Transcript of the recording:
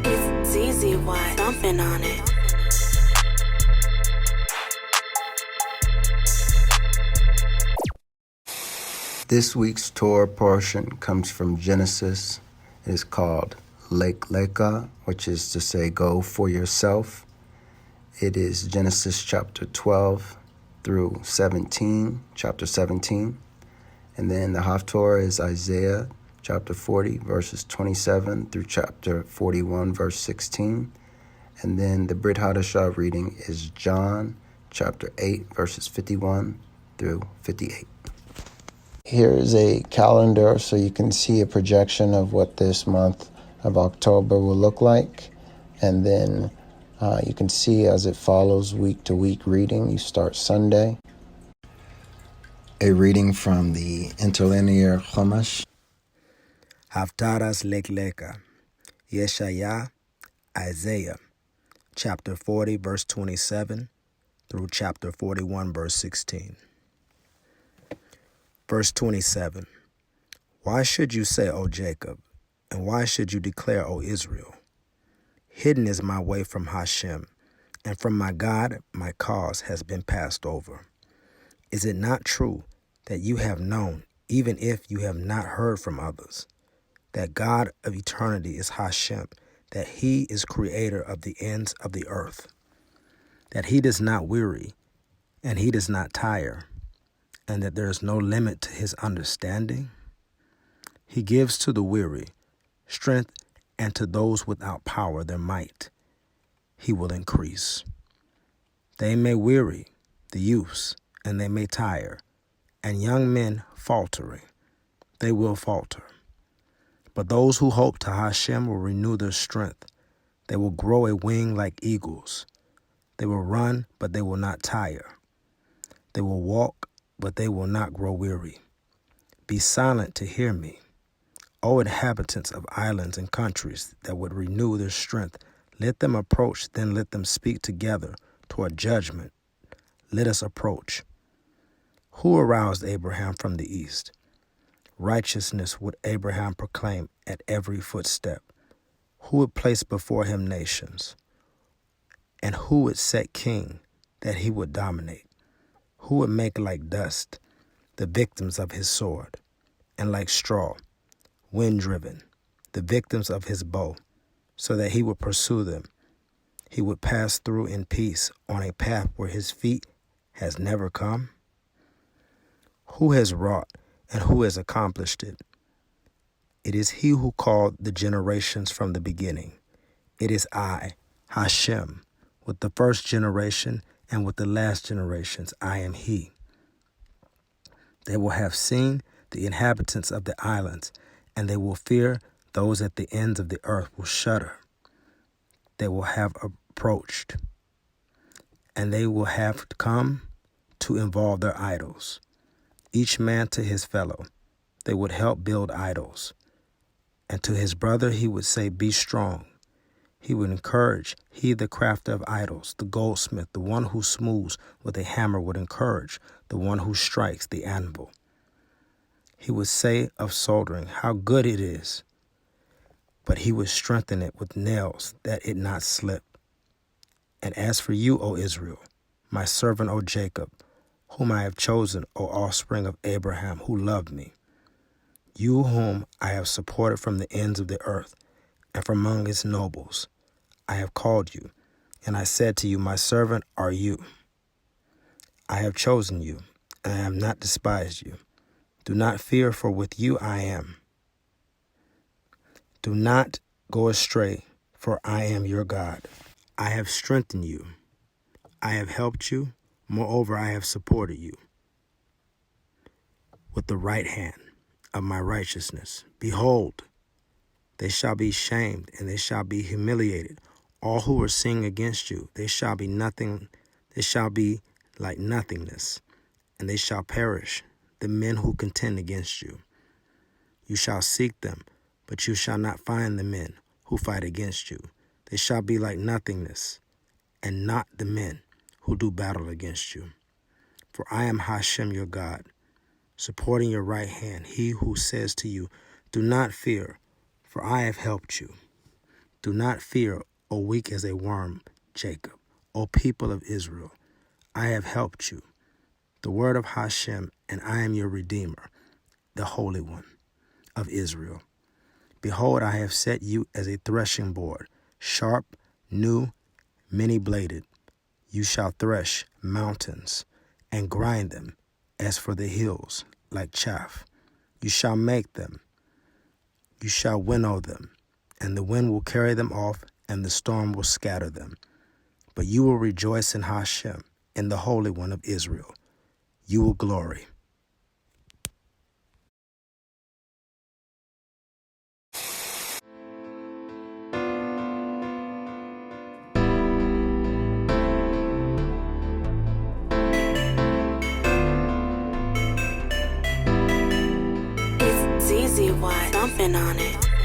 It's easy, why dumping on it. This week's Torah portion comes from Genesis. It is called Lek Leka, which is to say, go for yourself. It is Genesis chapter 12 through 17, chapter 17. And then the Haftarah is Isaiah chapter 40, verses 27 through chapter 41, verse 16. And then the Brit Hadashah reading is John chapter 8, verses 51 through 58. Here is a calendar so you can see a projection of what this month of October will look like. And then you can see as it follows week to week reading. You start Sunday. A reading from the interlinear Chumash. Haftarah's Lek Leka, Yeshaya, Isaiah, chapter 40, verse 27, through chapter 41, verse 16. Verse 27, why should you say, O Jacob, and why should you declare, O Israel? Hidden is my way from Hashem, and from my God my cause has been passed over. Is it not true that you have known, even if you have not heard from others, that God of eternity is Hashem, that he is creator of the ends of the earth, that he does not weary, and he does not tire, and that there is no limit to his understanding? He gives to the weary strength, and to those without power their might he will increase. They may weary, the youths, and they may tire, and young men faltering, they will falter. But those who hope to Hashem will renew their strength. They will grow a wing like eagles. They will run, but they will not tire. They will walk, but they will not grow weary. Be silent to hear me, O inhabitants of islands and countries that would renew their strength. Let them approach, then let them speak together toward judgment. Let us approach. Who aroused Abraham from the east? Righteousness would Abraham proclaim at every footstep. Who would place before him nations? And who would set king that he would dominate? Who would make like dust the victims of his sword, and like straw, wind-driven, the victims of his bow, so that he would pursue them? He would pass through in peace on a path where his feet has never come. Who has wrought and who has accomplished it? It is he who called the generations from the beginning. It is I, Hashem, with the first generation and with the last generations, I am he. They will have seen the inhabitants of the islands, and they will fear. Those at the ends of the earth will shudder. They will have approached, and they will have come to involve their idols. Each man to his fellow, they would help build idols. And to his brother he would say, be strong. He would encourage, he the crafter of idols, the goldsmith, the one who smooths with a hammer would encourage, the one who strikes the anvil. He would say of soldering, how good it is. But he would strengthen it with nails, that it not slip. And as for you, O Israel, my servant, O Jacob, whom I have chosen, O offspring of Abraham, who loved me, you whom I have supported from the ends of the earth, and from among its nobles, I have called you, and I said to you, my servant are you. I have chosen you, and I have not despised you. Do not fear, for with you I am. Do not go astray, for I am your God. I have strengthened you. I have helped you. Moreover, I have supported you with the right hand of my righteousness. Behold, they shall be shamed, and they shall be humiliated. All who are singing against you, they shall be nothing. They shall be like nothingness, and they shall perish, the men who contend against you. You shall seek them, but you shall not find the men who fight against you. They shall be like nothingness, and not the men who do battle against you. For I am Hashem your God, supporting your right hand, he who says to you, Do not fear, for I have helped you. Do not fear, O weak as a worm, Jacob, O people of Israel. I have helped you. The word of Hashem, and I am your Redeemer, the Holy One of Israel. Behold, I have set you as a threshing board, sharp, new, many-bladed. You shall thresh mountains and grind them as for the hills, like chaff. You shall make them. You shall winnow them, and the wind will carry them off, and the storm will scatter them. But you will rejoice in Hashem, in the Holy One of Israel. You will glory. It's easy, why? Something on it.